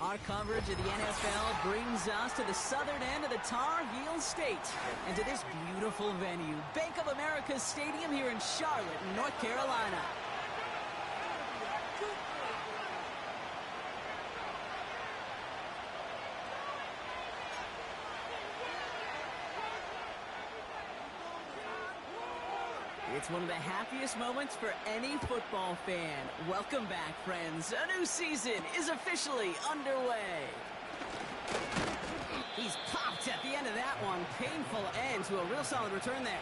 Our coverage of the NFL brings us to the southern end of the Tar Heel State and to this beautiful venue, Bank of America Stadium here in Charlotte, North Carolina. It's one of the happiest moments for any football fan. Welcome back, friends. A new season is officially underway. He's popped at the end of that one. Painful end to a real solid return there.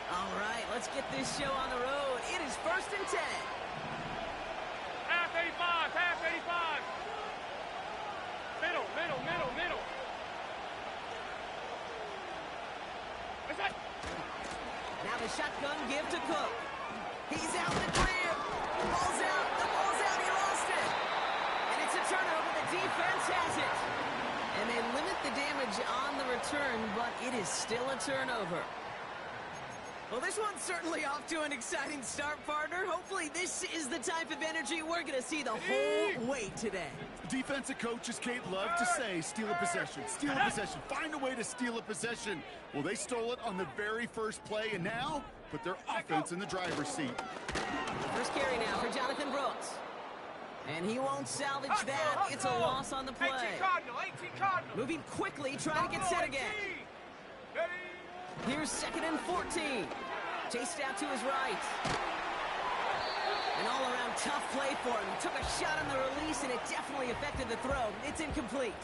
All right, let's get this show on the road. It is 1st and 10. Half 85, half 85. Middle. Now the shotgun give to Cook. He's out in the clear. The ball's out. He lost it. And it's a turnover. The defense has it. And they limit the damage on the return, but it is still a turnover. Well, this one's certainly off to an exciting start, partner. Hopefully this is the type of energy we're going to see the whole way today. Defensive coaches, Kate, love to say, steal a possession, find a way to steal a possession. Well, they stole it on the very first play, and now put their offense in the driver's seat. First carry now for Jonathan Brooks. And he won't salvage that. It's a loss on the play. 18 Cardinal. Moving quickly, trying to get set again. Here's 2nd and 14. Chased out to his right. An all-around tough play for him. He took a shot on the release, and it definitely affected the throw. It's incomplete.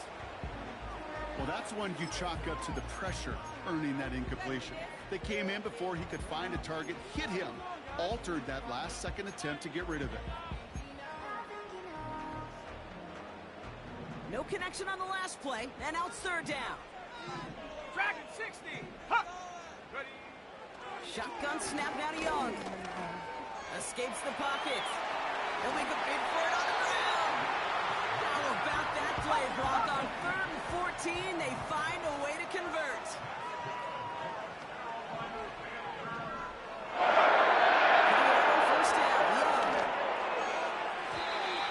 Well, that's one you chalk up to the pressure earning that incompletion. They came in before he could find a target, hit him, altered that last-second attempt to get rid of it. No connection on the last play, and now it's 3rd down. Dragon 60. Ha! Ready. Shotgun snap now to Young. Escapes the pocket. He'll make a bid for it on the ground. How about that play, Brock? On 3rd and 14, they find a way to convert. First down, Young.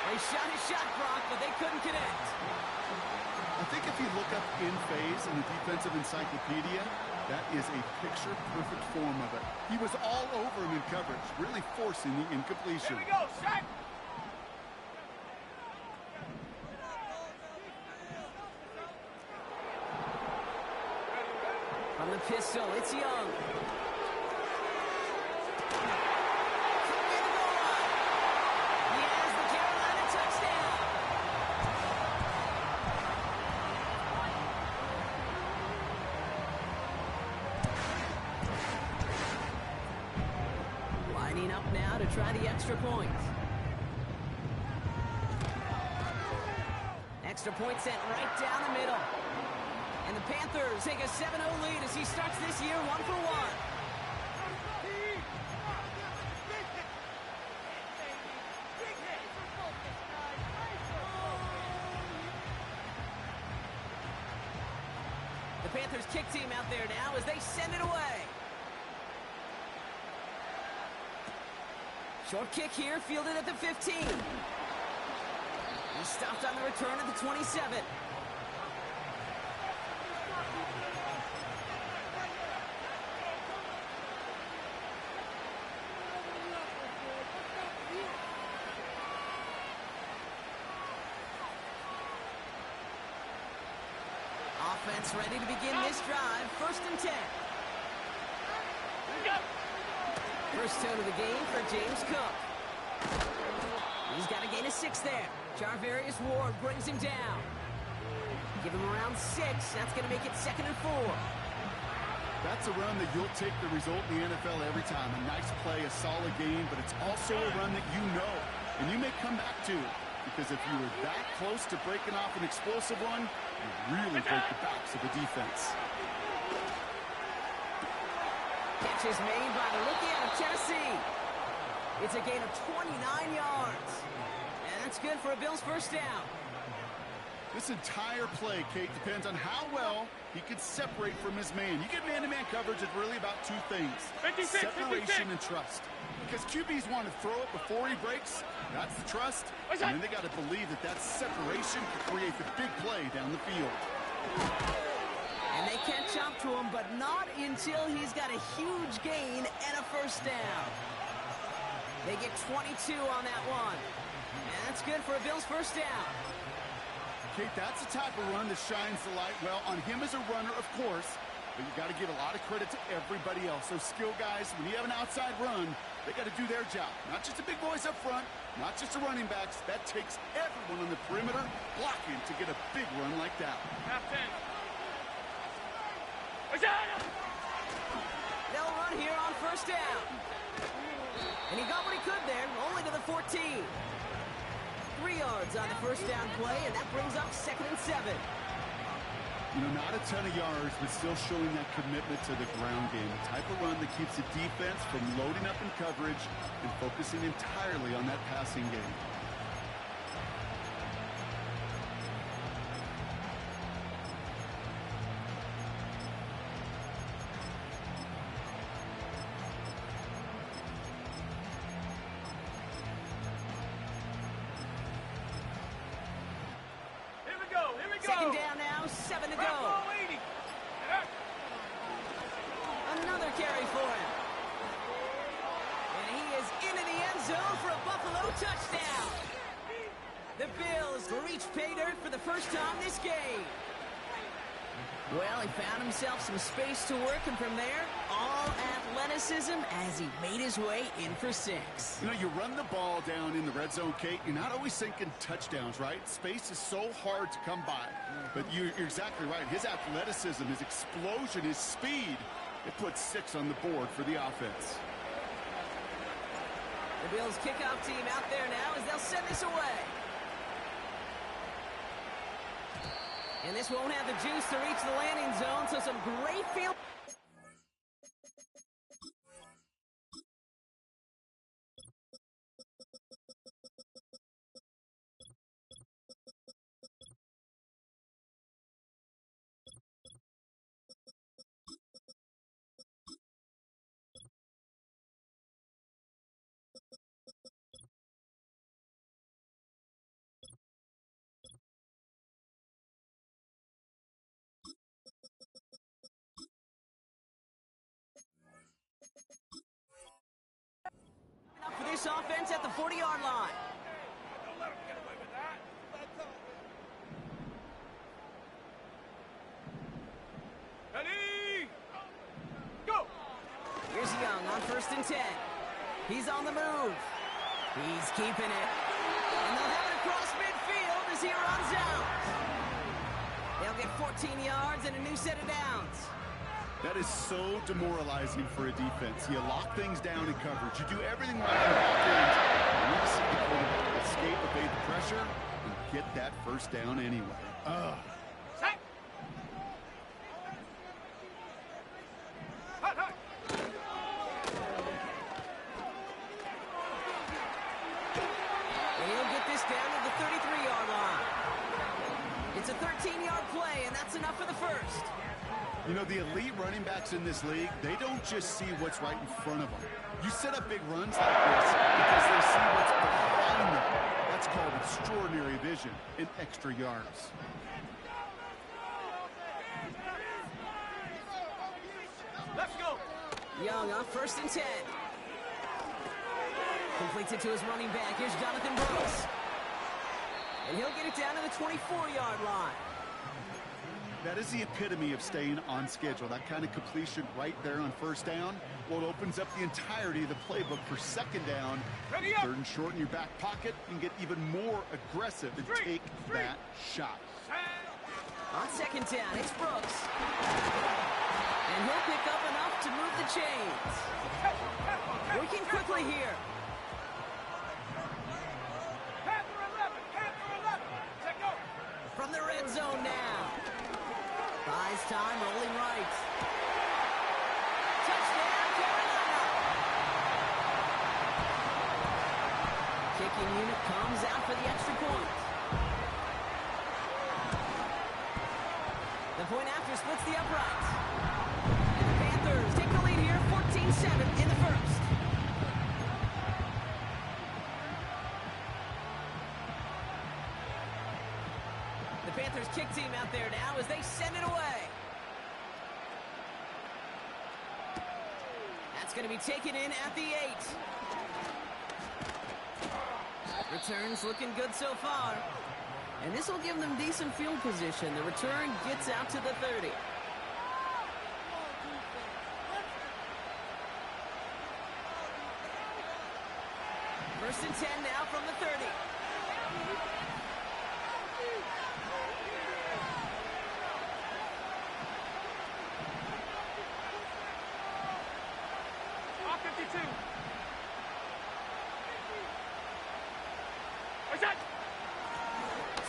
They shot his shot, Brock, but they couldn't connect. I think if you look up in phase in the defensive encyclopedia, that is a picture-perfect form of it. He was all over him in coverage, really forcing the incompletion. Here we go, Shaq. From the pistol, it's Young. He has the Carolina touchdown. Lining up now to try the extra point. Extra point sent right down the middle. And the Panthers take a 7-0 lead as he starts this year 1-for-1. The Panthers kick team out there now as they send it away. Short kick here, fielded at the 15. He stopped on the return at the 27. Offense ready to begin this drive. 1st and 10. First tone of the game for James Cook. He's got a gain of 6 there. Jarvarius Ward brings him down. Give him around 6. That's going to make it 2nd and 4. That's a run that you'll take the result in the NFL every time. A nice play, a solid game, but it's also a run that you know, and you may come back to. Because if you were that close to breaking off an explosive one, you really break the backs of the defense. Catch is made by the rookie out of Tennessee. It's a gain of 29 yards. That's good for a Bills first down. This entire play, Kate, depends on how well he can separate from his man. You get man-to-man coverage, it's really about two things. 56, Separation 56. and trust. Because QBs want to throw it before he breaks. That's the trust. And then they got to believe that that separation can create the big play down the field. And they catch up to him, but not until he's got a huge gain and a first down. They get 22 on that one. And that's good for a Bills first down. Kate, that's the type of run that shines the light, well, on him as a runner, of course, but you got to give a lot of credit to everybody else. Those skill guys, when you have an outside run, they got to do their job. Not just the big boys up front, not just the running backs. That takes everyone on the perimeter blocking to get a big run like that. Half 10. They'll run here on first down. And he got what he could there, only to the 14. 3 yards on the first down play, and that brings up 2nd and 7. You know, not a ton of yards, but still showing that commitment to the ground game. The type of run that keeps the defense from loading up in coverage and focusing entirely on that passing game. Second down now, 7 to go. Another carry for him. And he is into the end zone for a Buffalo touchdown. The Bills reach pay dirt for the first time this game. Well, he found himself some space to work, and from there, all athleticism as he made his way in for 6. You know, you run the ball down in the red zone, Kate, you're not always thinking touchdowns, right? Space is so hard to come by. But you're exactly right. His athleticism, his explosion, his speed, it puts 6 on the board for the offense. The Bills kickoff team out there now as they'll send this away. And this won't have the juice to reach the landing zone, so some great field. For this offense at the 40-yard line. Don't let him get away with that. Ready? Go! Here's Young on 1st and 10. He's on the move. He's keeping it. And they'll have it across midfield as he runs out. They'll get 14 yards and a new set of downs. That is so demoralizing for a defense. You lock things down in coverage. You do everything right on the back end. And you see the quarterback escape, evade the pressure, and get that first down anyway. Set! Hut, hut! And he'll get this down to the 33-yard line. It's a 13-yard play, and that's enough for the first. You know, the elite running backs in this league, they don't just see what's right in front of them. You set up big runs like this because they see what's behind them. That's called extraordinary vision and extra yards. Let's go! Young on 1st and 10. Completes it to his running back. Here's Jonathan Brooks. And he'll get it down to the 24-yard line. That is the epitome of staying on schedule. That kind of completion right there on first down. Well, it opens up the entirety of the playbook for second down. Ready up. 3rd and short in your back pocket. You can get even more aggressive and take that shot. On 2nd down, it's Brooks. And he'll pick up enough to move the chains. Working quickly here. Panther 11! Check go! From the red zone now. Buys time, rolling right. Touchdown, Carolina! Kicking attacking unit comes out for the extra point. The point after splits the uprights. And the Panthers take the lead here, 14-7 in the first. The Panthers kick team out there now as they send it away. That's going to be taken in at the 8. Returns looking good so far. And this will give them decent field position. The return gets out to the 30. First and 10 now from the 30.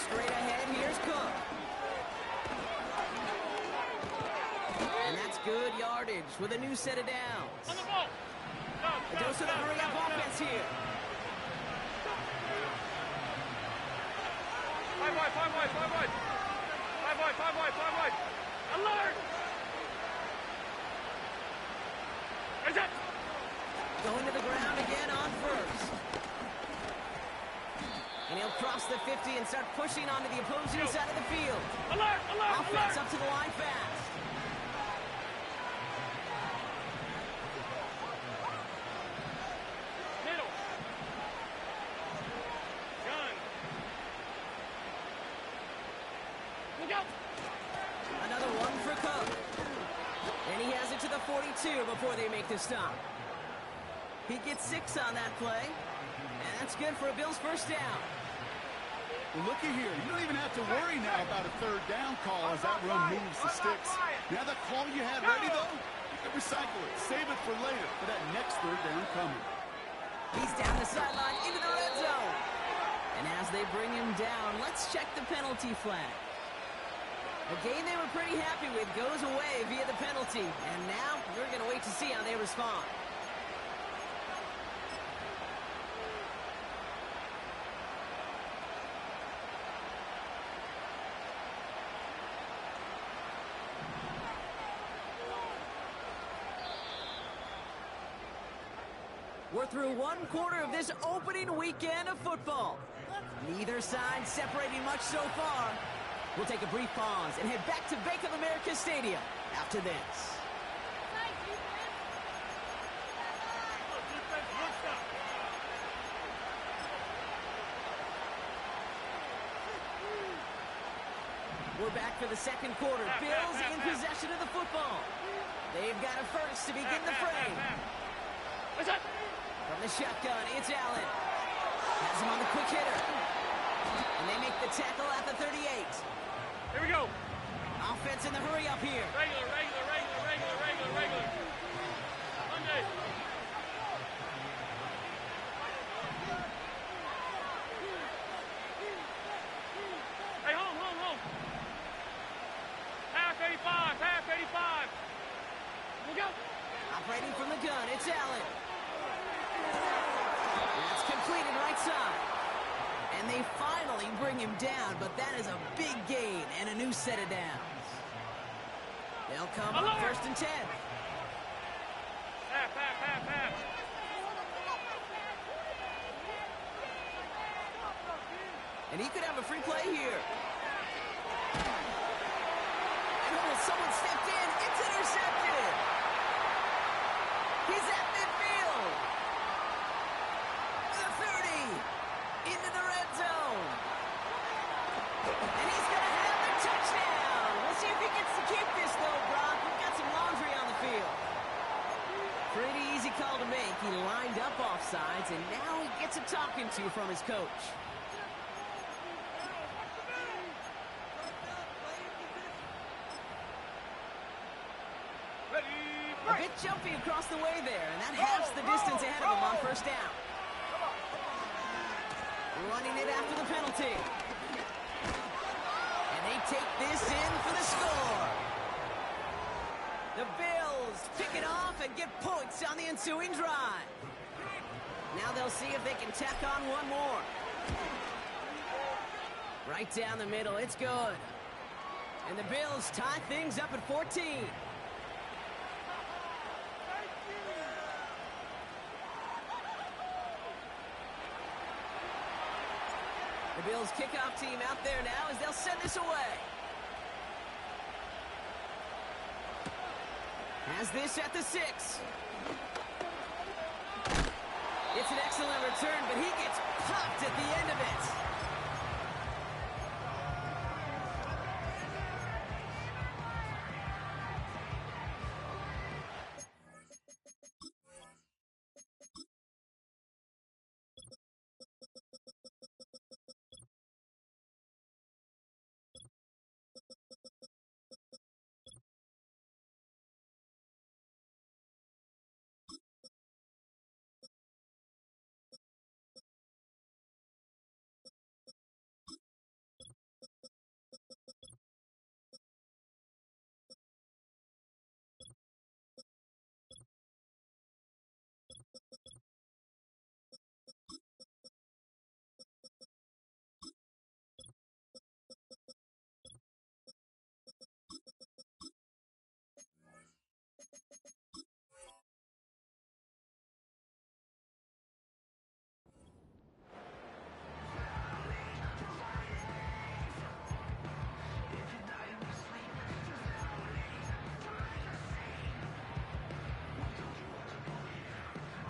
Straight ahead, here's Cook. And that's good yardage with a new set of downs. On the ball. A dose of the hurry-up offense here. 5 wide, 5 wide, 5 wide. 5 wide, 5 wide, 5 wide. Alert! Is it? Going to the ground again on first. And he'll cross the 50 and start pushing onto the opposing side of the field. Alert! Alert! Offense Alert! up to the line fast. Middle. Gun. Look out! Another one for Cook. And he has it to the 42 before they make the stop. He gets 6 on that play. And that's good for a Bills first down. Well, looky here. You don't even have to worry now about a third down call as that run moves the sticks. Now that call you had ready, though, you can recycle it. Save it for later for that next third down coming. He's down the sideline into the red zone. And as they bring him down, let's check the penalty flag. A game they were pretty happy with goes away via the penalty. And now we're going to wait to see how they respond. We're through one quarter of this opening weekend of football. Neither side separating much so far. We'll take a brief pause and head back to Bank of America Stadium after this. We're back for the second quarter. Bills in possession of the football. They've got it first to begin the frame. What's up? From the shotgun, it's Allen. Has him on the quick hitter. And they make the tackle at the 38. Here we go. Offense in the hurry up here. Regular, regular, regular, regular, regular, regular. Monday. Hey, home. Half 85, half 85. Look out. Operating from the gun, it's Allen. That's completed right side. And they finally bring him down, but that is a big gain and a new set of downs. They'll come up first and 10. Half. And he could have a free play here. And someone stepped in. It's intercepted. He's at midfield. The 30. Into the red zone. And he's going to have the touchdown. We'll see if he gets to keep this, though, Brock. We've got some laundry on the field. Pretty easy call to make. He lined up offsides, and now he gets a talking to from his coach. A bit jumpy across the way there, and that halves the distance ahead of him on first down. Running it after the penalty. And they take this in for the score. The Bills pick it off and get points on the ensuing drive. Now they'll see if they can tack on one more. Right down the middle, it's good. And the Bills tie things up at 14. The Bills kickoff team out there now as they'll send this away. Has this at the 6. It's an excellent return, but he gets popped at the end of it.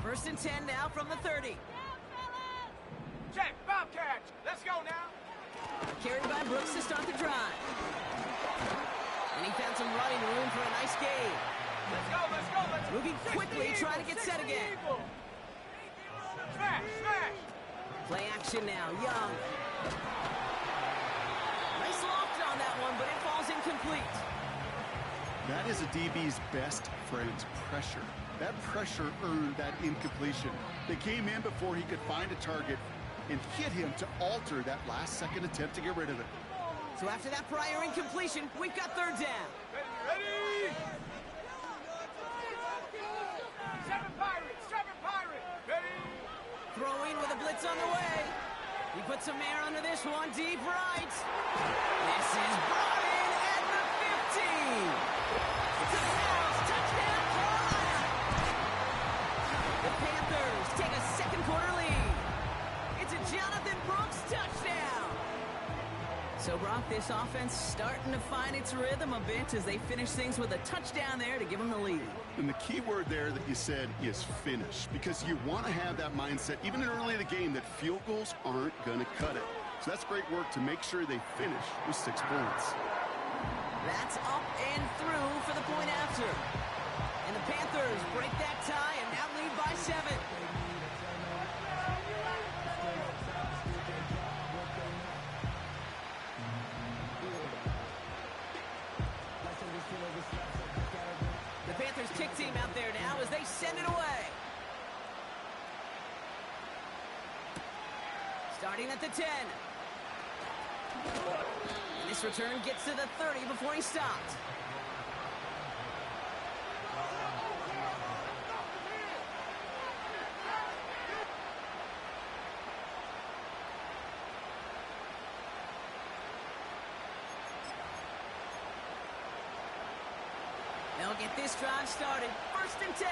First and 10 now from the 30. Check, Bobcat. Let's go now. Carried by Brooks to start the drive. And he found some running room for a nice gain. Let's go, let's go, let's go. Moving quickly, trying to get set again. Smash, smash. Play action now, Young. Nice loft on that one, but it falls incomplete. That is a DB's best friend, pressure. That pressure earned that incompletion. They came in before he could find a target and hit him to alter that last-second attempt to get rid of it. So after that prior incompletion, we've got third down. Ready? Seven Pirates. Ready? Throwing with a blitz on the way. He puts some air under this one, deep right. This is brought in at the 15. To the house, touchdown, Carolina. The Panthers take a second-quarter lead. It's a Jonathan Brooks touchdown. So, Brock, this offense starting to find its rhythm a bit as they finish things with a touchdown there to give them the lead. And the key word there that you said is finish, because you want to have that mindset, even in early in the game, that field goals aren't going to cut it. So that's great work to make sure they finish with 6 points. That's up and through for the point after. And the Panthers break that tie and now lead by 7. The Panthers kick team out there now as they send it away. Starting at the 10. And this return gets to the 30 before he stopped. They'll get this drive started. First and 10.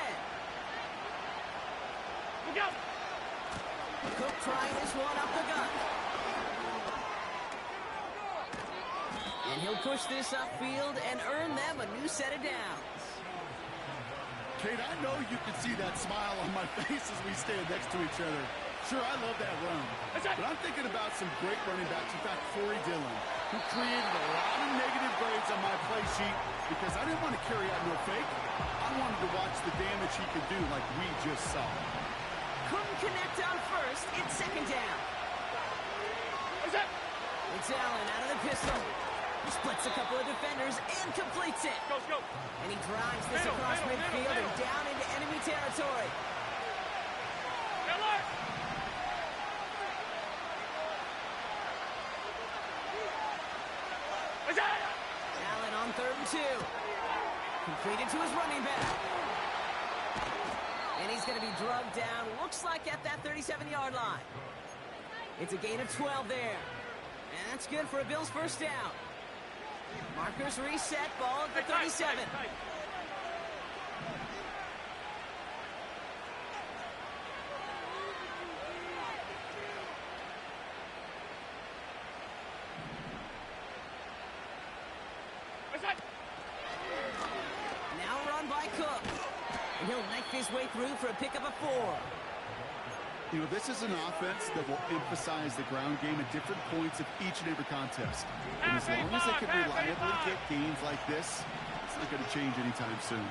Look out! Cook trying this one up the gut. And he'll push this upfield and earn them a new set of downs. Kate, I know you can see that smile on my face as we stand next to each other. Sure, I love that run. But I'm thinking about some great running backs. In fact, Corey Dillon, who created a lot of negative grades on my play sheet because I didn't want to carry out no fake. I wanted to watch the damage he could do like we just saw. Couldn't connect on first. It's second down. It's Allen out of the pistol. He splits a couple of defenders and completes it. Go. And he drives this across midfield and down into enemy territory. Allen on 3rd and 2. Completed to his running back. And he's going to be drugged down, looks like at that 37-yard line. It's a gain of 12 there. And that's good for a Bills first down. Markers reset, ball at the 37. Now run by Cook. And he'll knife his way through for a pickup of 4. You know, this is an offense that will emphasize the ground game at different points of each and every contest. And as long as they can reliably get games like this, it's not going to change anytime soon.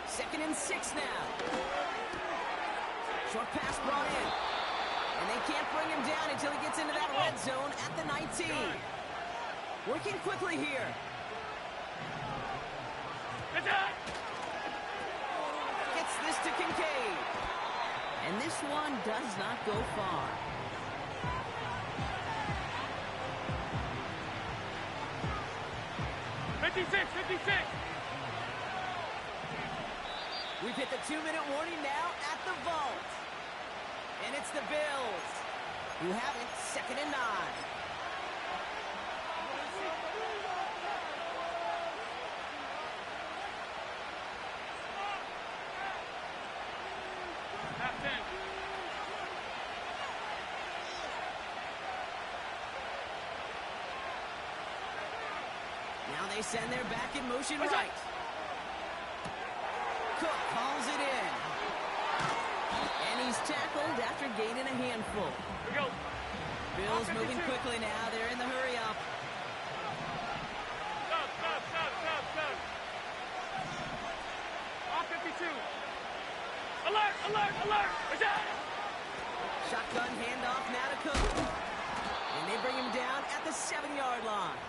Second and 6 now. Short pass brought in. And they can't bring him down until he gets into that red zone at the 19. Working quickly here. Gets this to Kincaid. And this one does not go far. We've hit the 2-minute warning now at the vault. And it's the Bills who have it, second and 9. Now they send their back in motion right. Cook calls it in. And he's tackled after gaining a handful. Bills moving quickly now. They're in the hurry up. Off 52. Alert! Shotgun handoff now to Cook. And they bring him down at the 7-yard line.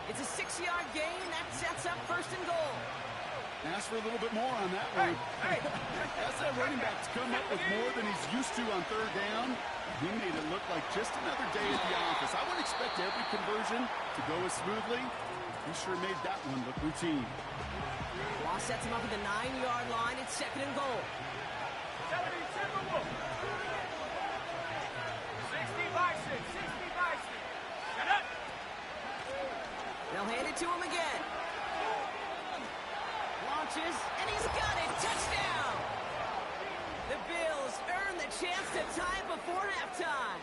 It's a 6-yard gain. That sets up first and goal. Ask for a little bit more on that one. That's that running back to come up with more than he's used to on third down. He made it look like just another day at the office. I wouldn't expect every conversion to go as smoothly. He sure made that one look routine. Ross sets him up at the 9-yard line. It's second and goal. 60 by 6. Shut up. They'll hand it to him again. Launches, and he's got it. Touchdown! The Bills earn the chance to tie before halftime.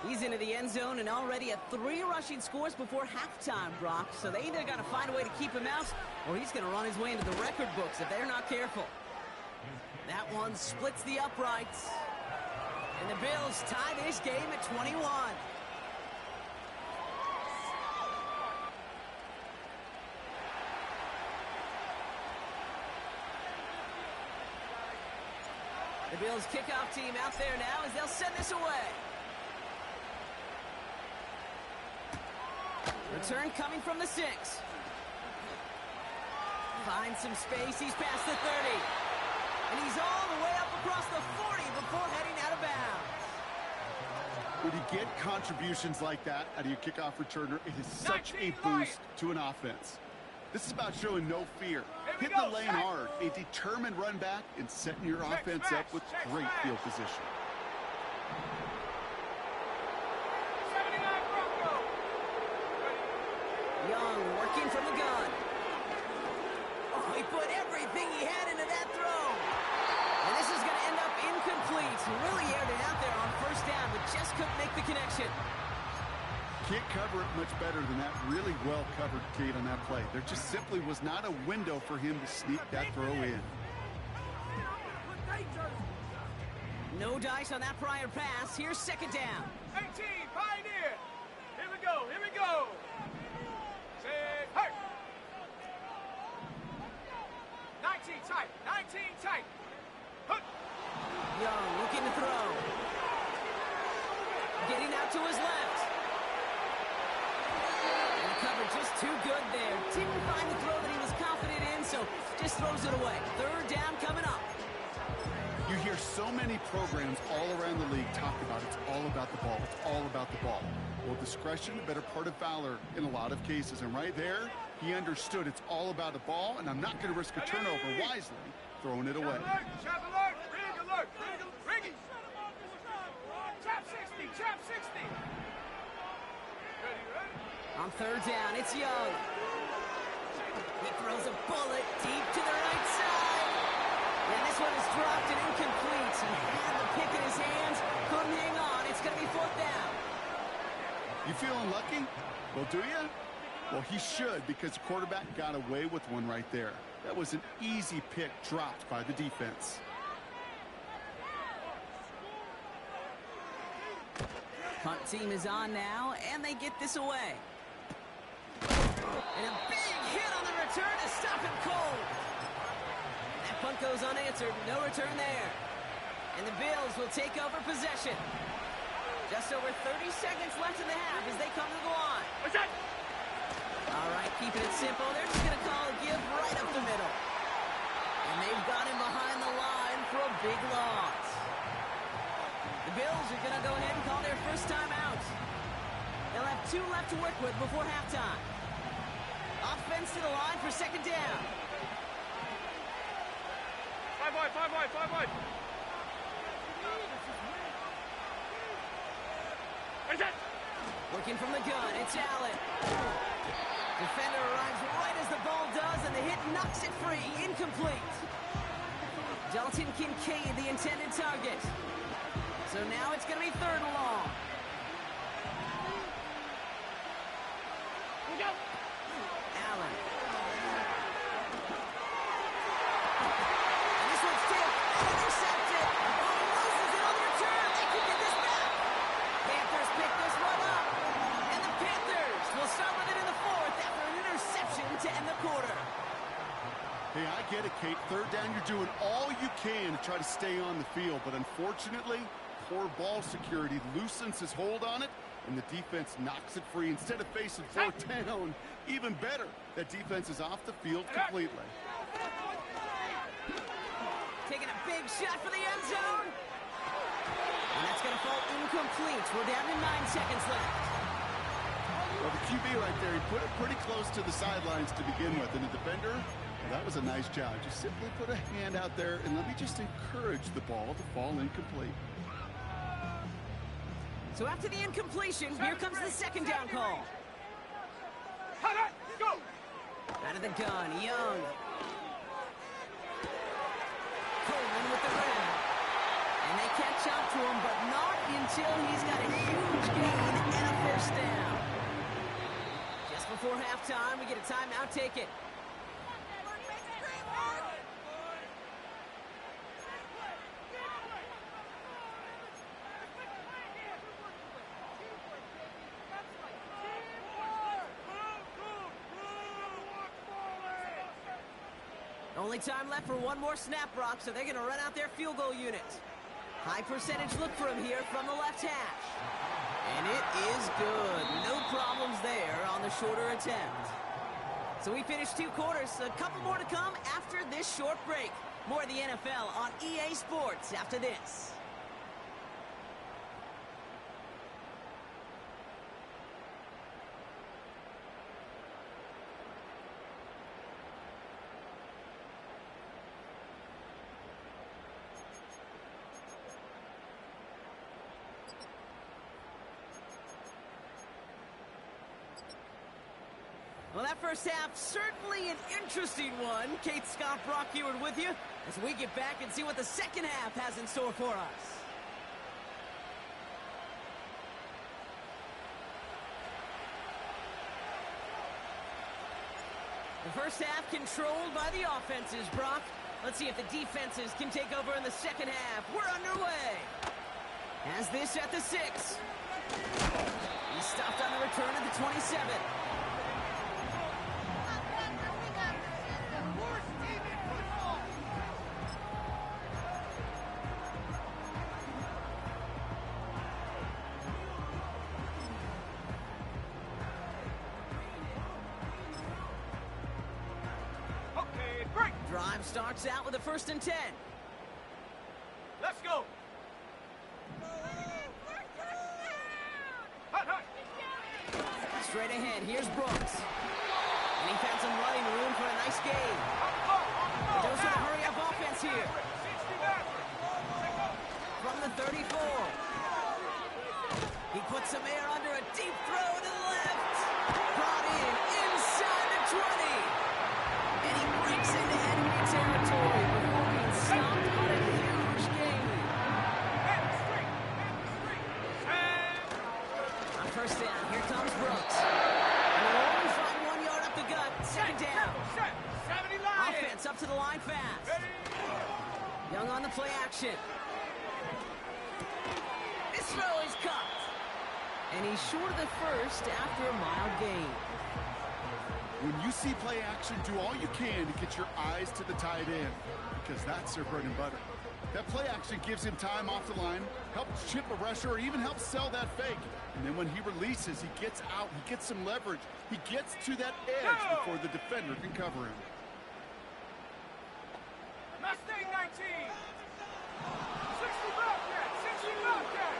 He's into the end zone and already at 3 rushing scores before halftime, Brock. So they either got to find a way to keep him out, or he's going to run his way into the record books if they're not careful. That one splits the uprights. And the Bills tie this game at 21. The Bills kickoff team out there now as they'll send this away. Return coming from the 6. Finds some space. He's past the 30. And he's all the way up across the 40 before heading out of bounds. When you get contributions like that out of your kickoff returner, it is such a boost to an offense. This is about showing no fear. Hit the lane hard, a determined run back, and setting your offense up with great field position. Young working from the gun. Oh, he put everything he had into that throw. And this is going to end up incomplete. He really aired it out there on first down, but just couldn't make the connection. Can't cover it much better than that. Really well covered, Kate, on that play. There just simply was not a window for him to sneak that throw in. No dice on that prior pass. Here's second down. 18, Pioneer. Here we go. Say, hey. 19 tight. Hook. Young looking to throw. Getting out to his left. And the cover just too good there. Didn't find the throw that he was confident in, so just throws it away. Third down coming up. You hear so many programs all around the league talk about it's all about the ball. It's all about the ball. Well, discretion, the better part of valor in a lot of cases. And right there, he understood it's all about a ball, and I'm not going to risk a turnover wisely, throwing it away. Chap alert! Rig alert! Riggy! Chap 60! Chap 60! Ready? On third down, it's Young. He throws a bullet deep to the right side. And this one is dropped and incomplete. He had the pick in his hands, couldn't hang on. It's going to be fourth down. You feeling lucky? Well, do you? Well, he should, because the quarterback got away with one right there. That was an easy pick dropped by the defense. Punt team is on now, and they get this away. And a big hit on the return to stop him cold. That punt goes unanswered. No return there. And the Bills will take over possession. Just over 30 seconds left in the half as they come to the line. All right, keeping it simple. They're just going to call a give right up the middle. And they've got him behind the line for a big loss. The Bills are going to go ahead and call their first time out. They'll have 2 left to work with before halftime. Offense to the line for second down. 5 wide. Working from the gun, it's Allen. Defender arrives right as the ball does, and the hit knocks it free. Incomplete. Dalton Kincaid, the intended target. So now it's going to be third and long. Allen. And this one's tipped. Intercepted. Oh, he loses it on the return. They could get this back. Panthers pick this one up. And the Panthers will start with it in the fourth after an interception to end the quarter. Hey, I get it, Kate. Third down, you're doing all you can to try to stay on the field. But unfortunately, poor ball security loosens his hold on it, and the defense knocks it free. Instead of facing fourth down, even better, that defense is off the field completely. Taking a big shot for the end zone. And that's going to fall incomplete. We're down to 9 seconds left. Well, the QB right there, he put it pretty close to the sidelines to begin with. And the defender, well, that was a nice job. Just simply put a hand out there and let me just encourage the ball to fall incomplete. So after the incompletion, here comes the second down call. Go! Out of the gun, Young. Coleman with the rim. And they catch up to him, but not until he's got a huge gain and a first down. Just before halftime, we get a timeout. Take it. Only time left for one more snap, Brock, so they're going to run out their field goal unit. High percentage look for him here from the left hash. And it is good. No problems there on the shorter attempt. So we finished 2 quarters. A couple more to come after this short break. More of the NFL on EA Sports after this. Well, that first half, certainly an interesting one. Kate, Scott, Brock Eward with you as we get back and see what the second half has in store for us. The first half controlled by the offenses, Brock. Let's see if the defenses can take over in the second half. We're underway. Has this at the 6. He's stopped on the return at the 27. Drive starts out with a 1st and 10. Let's go! Straight ahead, here's Brooks. And he found some running room for a nice gain. A dose of hurry-up offense here. From the 34. He puts some air under a deep throw to the left. Brought in inside the 20. And he breaks into enemy territory before being stopped on a huge gain. On first down, here comes Brooks. And they'll only find 1 yard up the gut. Second down. Offense up to the line fast. Young on the play action. This throw is caught. And he's short of the first after a mild gain. When you see play action, do all you can to get your eyes to the tight end, because that's their bread and butter. That play action gives him time off the line, helps chip a rusher, or even helps sell that fake. And then when he releases, he gets out, he gets some leverage. He gets to that edge before the defender can cover him. Mustang 19! 60 Bobcat! 60 Bobcat!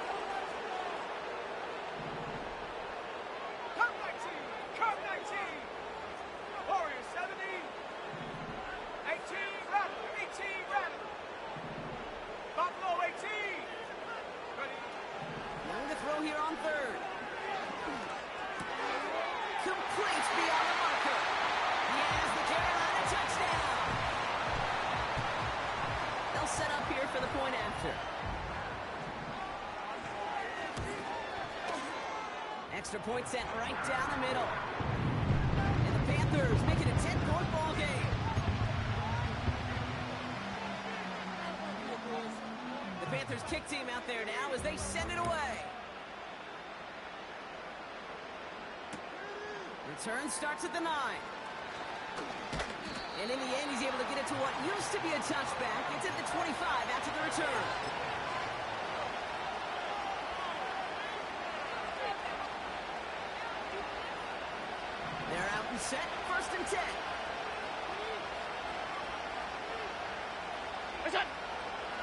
Come 19! Come 19! Warrior 70! 18 Rattler! 18 Rattler! Buffalo 18! Ready? Young to throw here on third. Complete beyond the marker. He has the Carolina touchdown. They'll set up here for the point after. Extra point set right down the middle. And the Panthers make it a 10-point ball game. The Panthers kick team out there now as they send it away. Return starts at the 9. And in the end, he's able to get it to what used to be a touchback. It's at the 25 after the return. They're out and set. First and 10.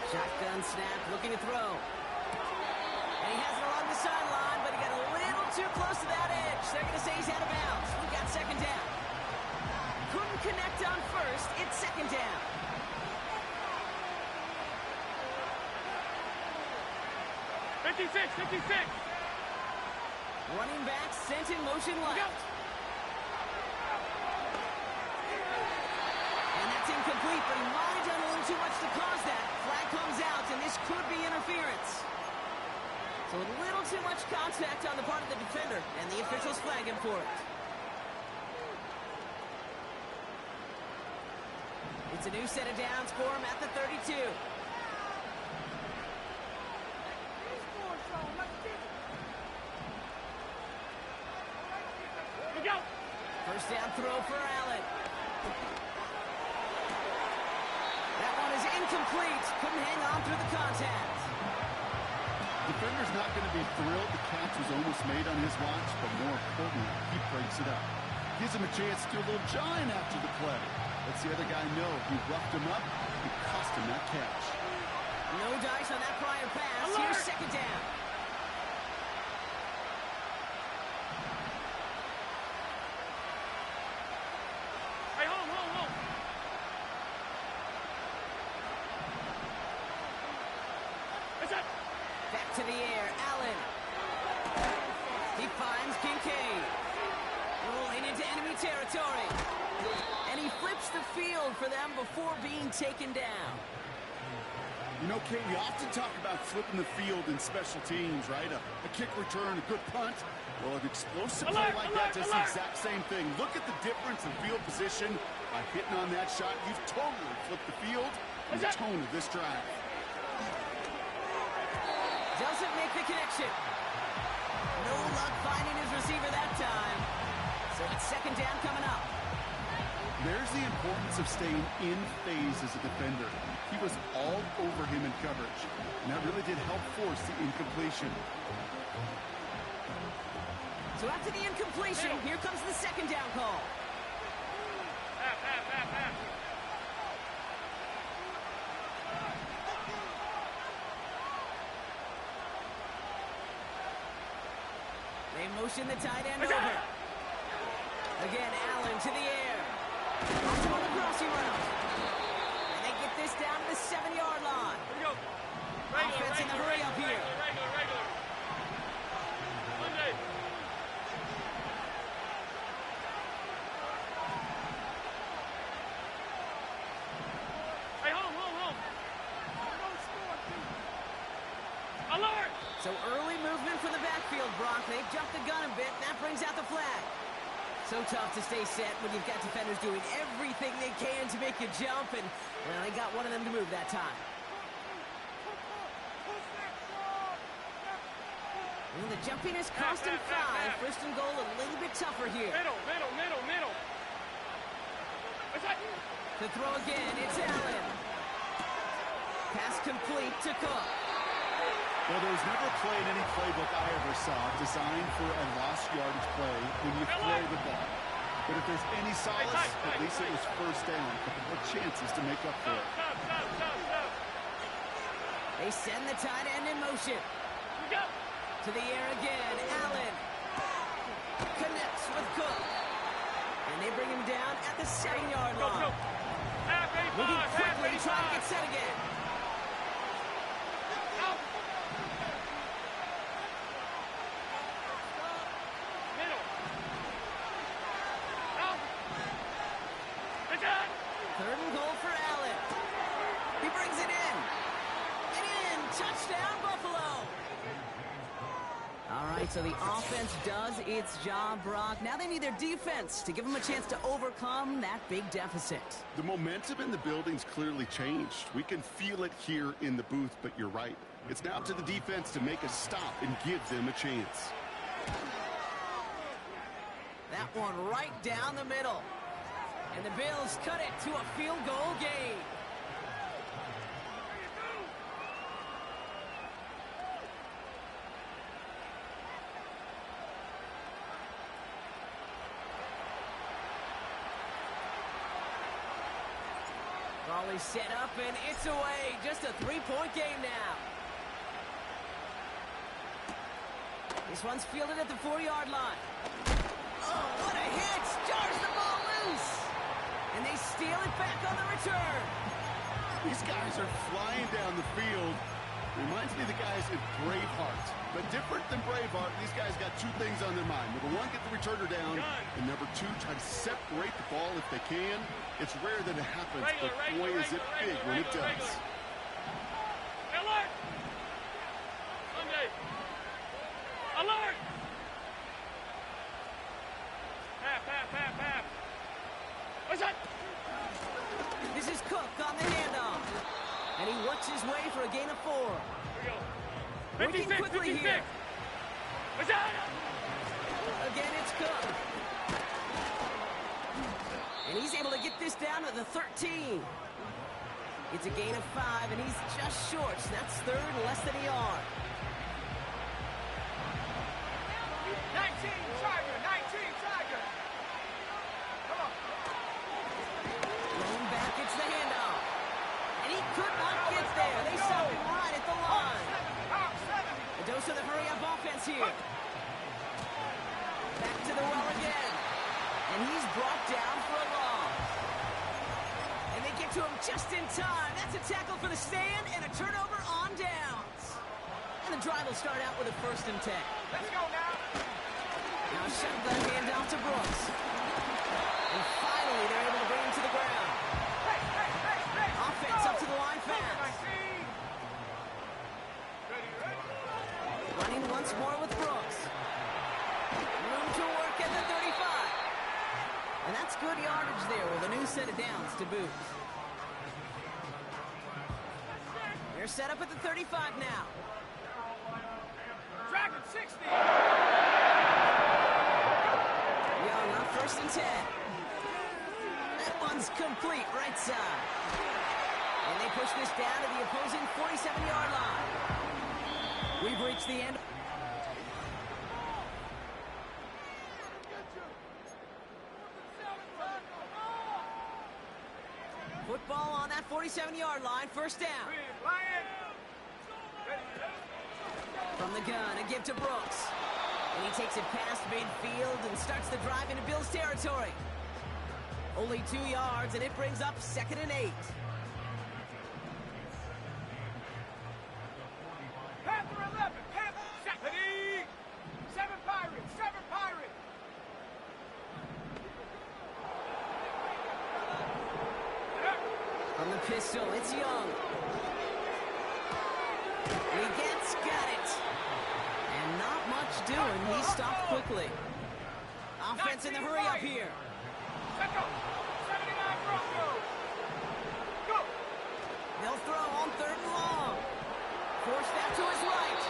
Shotgun snap, looking to throw. And he has it along the sideline, but he got a little too close to that edge. They're going to say he's out of bounds. We've got second down. Couldn't connect on first. It's second down. $56. Running back sent in motion left. And that's incomplete, but he might have done a little too much to cause that. Flag comes out, and this could be interference. So a little too much contact on the part of the defender, and the officials flag him for it. It's a new set of downs for him at the 32. First down throw for Allen. That one is incomplete. Couldn't hang on through the contact. Defender's not going to be thrilled the catch was almost made on his watch, but more importantly, he breaks it up. Gives him a chance to do a little jawing after the play. Lets the other guy know he roughed him up and cost him that catch. No dice on that prior pass. Alert! Here's second down. Hey, hold. What's up? Back to the air, Allen. He finds Kincaid. Rolling into enemy territory. And he flips the field for them before being taken down. You know, Kate, we often talk about flipping the field in special teams, right? A kick return, a good punt. Well, an explosive play like that does the exact same thing. Look at the difference in field position. By hitting on that shot, you've totally flipped the field and the tone of this drive. Doesn't make the connection. No luck finding his receiver that time. So it's second down coming up. There's the importance of staying in phase as a defender. He was all over him in coverage, and that really did help force the incompletion. So after the incompletion, here comes the second down call. They motion the tight end over. Again, Allen to the air. Lots him on the crossing route. And they get this down to the 7-yard line. Here we go. Offense in the hurry up here. Regular. Monday. Hey, home. Alert! So early movement from the backfield, Brock. They've jumped the gun a bit, and that brings out the flag. So tough to stay set when you've got defenders doing everything they can to make you jump, and, well, they got one of them to move that time. Well, the jumpiness cost him 5. First and goal a little bit tougher here. Middle. What's that? To throw again, it's Allen. Pass complete to Cook. Well, there was never a play in any playbook I ever saw designed for a lost yardage play when you throw the ball. But if there's any solace, at least it was first down. A couple more chances to make up for it. Stop. They send the tight end in motion. We go. To the air again, Allen. Connects with Cook. And they bring him down at the 7-yard line. Half 85. Moving quickly, trying to get set again. Third and goal for Allen. He brings it in. And in. Touchdown, Buffalo. All right, so the offense does its job, Brock. Now they need their defense to give them a chance to overcome that big deficit. The momentum in the building's clearly changed. We can feel it here in the booth, but you're right. It's now up to the defense to make a stop and give them a chance. That one right down the middle. And the Bills cut it to a field goal game. Crawley set up, and it's away. Just a 3-point game now. This one's fielded at the 4-yard line. Oh, what a hit! Jars the ball loose! And they steal it back on the return. These guys are flying down the field. Reminds me of the guys in Braveheart. But different than Braveheart, these guys got 2 things on their mind. Number 1, get the returner down. And number 2, try to separate the ball if they can. It's rare that it happens, but boy, is it big when it does. Alert! Monday. Alert! Half. What's that? This is Cook on the handoff. And he works his way for a gain of 4. Here we go. Working quickly here. What's that? Again, it's Cook. And he's able to get this down to the 13. It's a gain of 5, and he's just short. So that's third and less than a yard. 19 Tiger. Come on. Rolling back, it's the handoff. And he could not get there. They stopped him right at the line. A dose of the hurry-up offense here. Back to the well again. And he's brought down for a loss. And they get to him just in time. That's a tackle for the stand and a turnover on downs. And the drive will start out with a 1st and 10. Let's go now. Now shotgun handoff to Brooks. And finally, they're able to bring him to the ground. Hey. Offense up to the line fast. Running once more with Brooks. Room to work at the 35. And that's good yardage there with a new set of downs to boot. They're set up at the 35 now. Dragon 60. Young on 1st and 10. That one's complete right side. And they push this down to the opposing 47-yard line. We've reached the end. Football on that 47-yard line, 1st down. From the gun, a give to Brooks. And he takes it past midfield and starts the drive into Bills territory. Only 2 yards, and it brings up 2nd and 8. Panther 11, Panther 7. 7 Pirates, 7 Pirates. From the pistol, it's Young. Got it. And not much doing. He stopped quickly. Offense in the hurry up here. Let's go. 79 Broncos. Go. They'll throw on 3rd and long. Forced out to his right.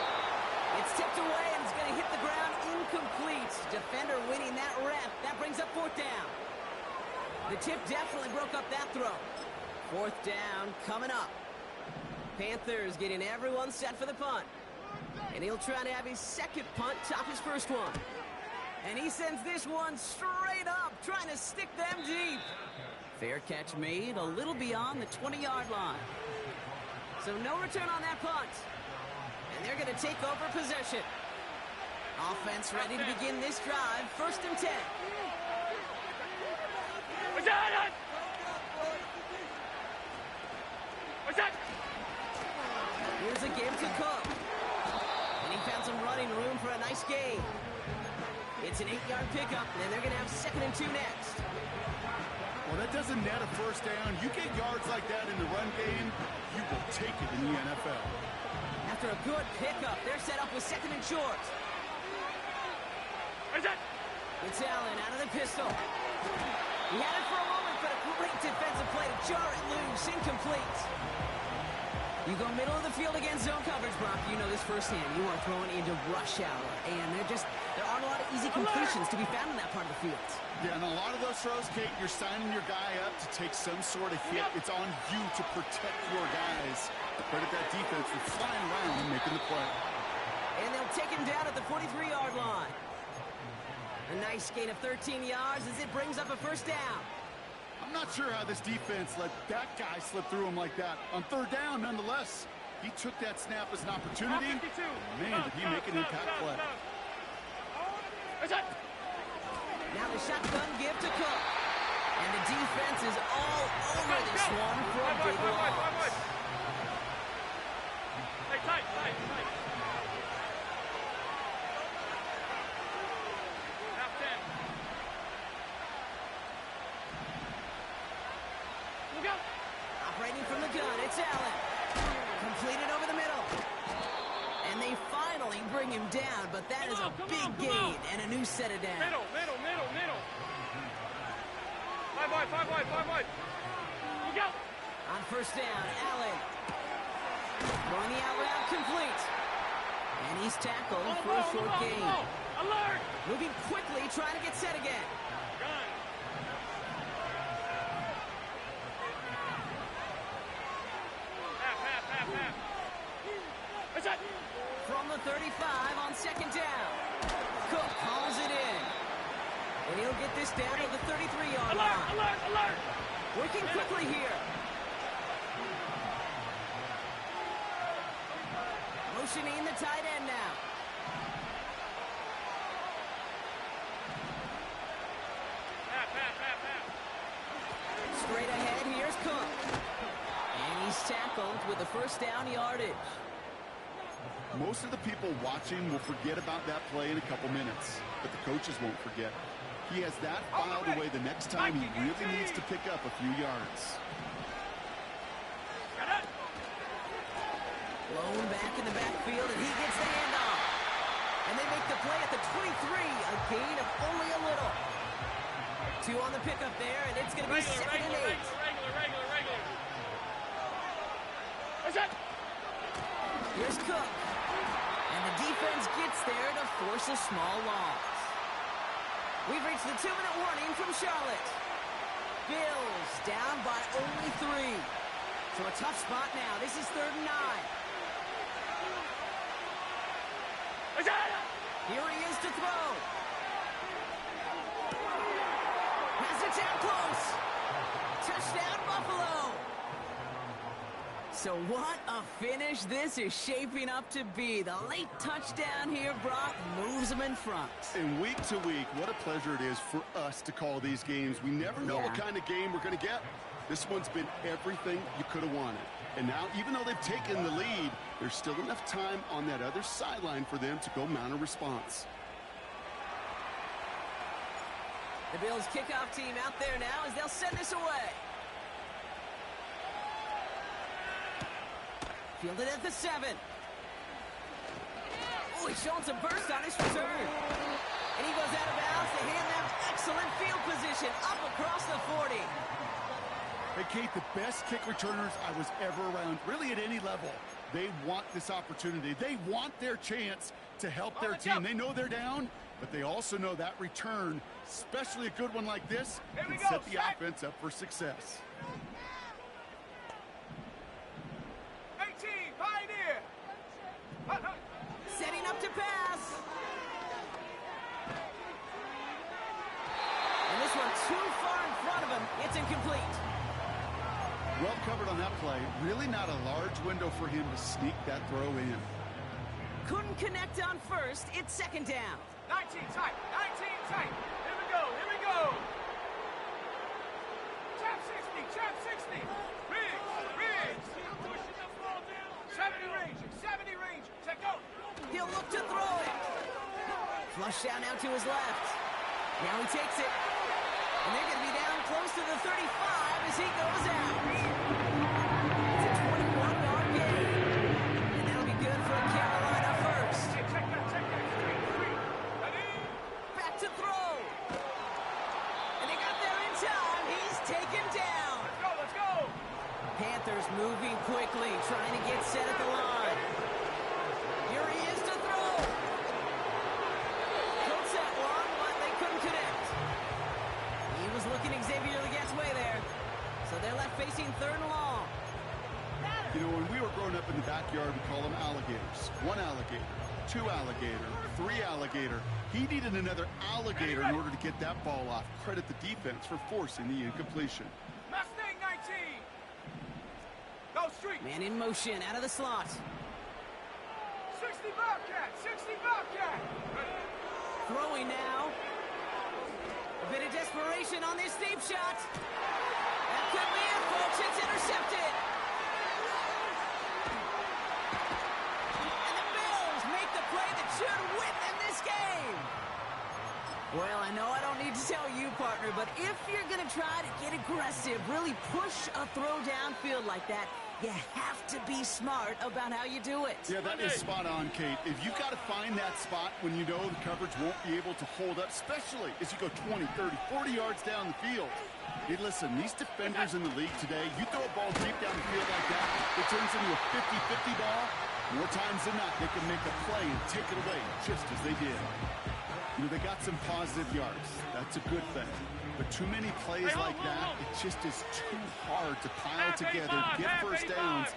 It's tipped away and it's going to hit the ground incomplete. Defender winning that rep. That brings up 4th down. The tip definitely broke up that throw. 4th down coming up. Panthers getting everyone set for the punt. And he'll try to have his 2nd punt top his 1st one. And he sends this one straight up, trying to stick them deep. Fair catch made a little beyond the 20-yard line. So no return on that punt. And they're going to take over possession. Offense ready to begin this drive. 1st and 10. Here's a give to Cook. And he found some running room for a nice gain. It's an 8-yard pickup, and they're going to have 2nd and 2 next. Well, that doesn't net a 1st down. You get yards like that in the run game, you will take it in the NFL. After a good pickup, they're set up with 2nd and short. It's Allen out of the pistol. He had it for a moment, but a great defensive play to jar it loose. Incomplete. You go middle of the field against zone coverage, Brock. You know this firsthand. You are throwing into rush hour, and there aren't a lot of easy completions to be found in that part of the field. Yeah, and a lot of those throws, Kate, you're signing your guy up to take some sort of hit. It's on you to protect your guys. Credit that defense for flying around and making the play. And they'll take him down at the 43-yard line. A nice gain of 13 yards as it brings up a 1st down. I'm not sure how this defense let that guy slip through him like that. On 3rd down, nonetheless, he took that snap as an opportunity. Man, did he make an impact play. Now the shotgun give to Cook. And the defense is all over this one for a big loss. Tight. Half 10. Look out. Operating from the gun, it's Allen. Completed over the middle. And they finally bring him down, but that is a big gain and a new set of downs. Middle. 5 wide. Look out. On 1st down, Allen. Throwing the out route complete. And he's tackled for a short gain. Alert. Moving quickly, trying to get set again. Gun. Half. From the 35 on 2nd down. Cook calls it in. And he'll get this down to the 33-yard line. Alert. Working quickly here. Motioning the tight end now. Half. Straight ahead, here's Cook. And he's tackled with a 1st down yardage. Most of the people watching will forget about that play in a couple minutes, but the coaches won't forget. He has that filed away the next time he really needs to pick up a few yards. Blown back in the backfield, and he gets the handoff. And they make the play at the 23, a gain of only a little. 2 on the pickup there, and it's going to be 2nd and 8. Regular. Here's Cook. And the defense gets there to force a small loss. We've reached the 2-minute warning from Charlotte. Bills down by only 3. So a tough spot now. This is 3rd and 9. Here he is to throw. Has it down close. Touchdown, Buffalo. So what a finish this is shaping up to be. The late touchdown here, Brock, moves them in front. And week to week, what a pleasure it is for us to call these games. We never know what kind of game we're going to get. This one's been everything you could have wanted. And now, even though they've taken the lead, there's still enough time on that other sideline for them to go mount a response. The Bills kickoff team out there now as they'll send this away. Fielded at the 7. Oh, he's showing some burst on his return. And he goes out of bounds to hand them excellent field position up across the 40. Hey, Kate, the best kick returners I was ever around, really at any level, they want this opportunity. They want their chance to help their team. They know they're down, but they also know that return, especially a good one like this, can set the offense up for success. Setting up to pass. And this one too far in front of him. It's incomplete. Well covered on that play. Really not a large window for him to sneak that throw in. Couldn't connect on first. It's second down. 19 tight. 19 tight. Here we go. Here we go. Trap 60. Trap 60. Ridge. 70 range. 70 range. Check out. He'll look to throw it. Flush down now to his left. Now he takes it. And they're going to be down close to the 35 as he goes out. It's a 21-yard gain. And that'll be good for Carolina first. Hey, check that. Ready? Back to throw. And they got there in time. He's taken down. Let's go. Panthers moving quickly, trying to get set at the line. Here he is to throw. Coach that one, but they couldn't connect. He was looking Xavier Legette's way there. So they're left facing third and long. You know, when we were growing up in the backyard, we call them alligators. 1 alligator, 2 alligator, 3 alligator. He needed another alligator in order to get that ball off. Credit the defense for forcing the incompletion. Mustang 19. Go street. Man in motion, out of the slot. 60 Bobcat. 60 Bobcat. Throwing now. A bit of desperation on this deep shot. That could be it, folks. It's intercepted. And the Bills make the play that should win them this game. Well, I know I don't need to tell you, partner, but if you're going to try to get aggressive, really push a throw downfield like that, you have to be smart about how you do it. Yeah, that is spot on, Kate. If you've got to find that spot when you know the coverage won't be able to hold up, especially as you go 20, 30, 40 yards down the field. Hey, listen, these defenders in the league today, you throw a ball deep down the field like that, it turns into a 50-50 ball. More times than not, they can make a play and take it away just as they did. You know, they got some positive yards. That's a good thing. But too many plays like that, it just is too hard to pile together, get first downs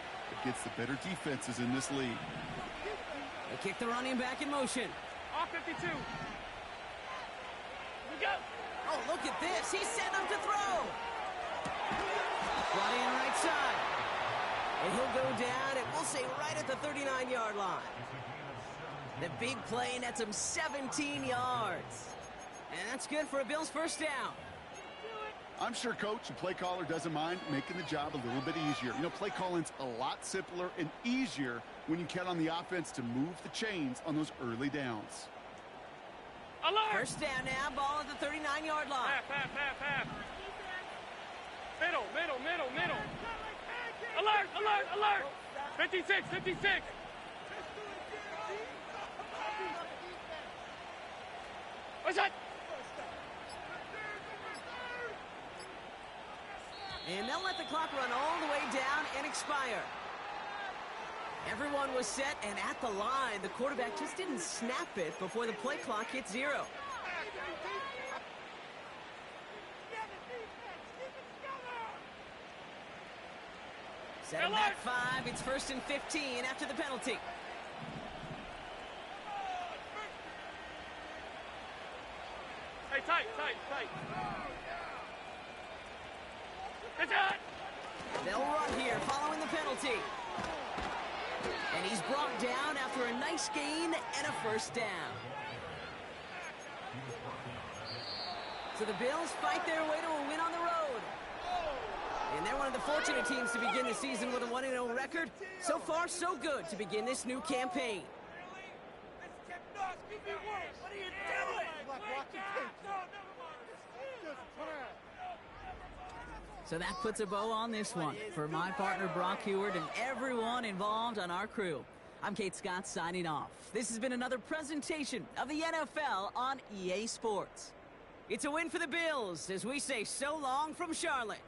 against the better defenses in this league. They kick the running back in motion. Off 52. We go. Oh, look at this. He's set up to throw. Brought in right side. And he'll go down, and we'll say right at the 39-yard line. The big play nets him 17 yards. And that's good for a Bills first down. I'm sure coach and play caller doesn't mind making the job a little bit easier. You know, play calling's a lot simpler and easier when you count on the offense to move the chains on those early downs. Alert! First down now, ball at the 39-yard line. Half. Middle. Alert! 56. What's that? And they'll let the clock run all the way down and expire. Everyone was set and at the line. The quarterback just didn't snap it before the play clock hit 0. Setting back 5. It's 1st and 15 after the penalty. Hey, tight. It's out. They'll run here following the penalty. And he's brought down after a nice gain and a first down. So the Bills fight their way to a win on the road. And they're one of the fortunate teams to begin the season with a 1-0 record. So far, so good to begin this new campaign. What are you doing? So that puts a bow on this one. For my partner, Brock Heward, and everyone involved on our crew, I'm Kate Scott signing off. This has been another presentation of the NFL on EA Sports. It's a win for the Bills as we say so long from Charlotte.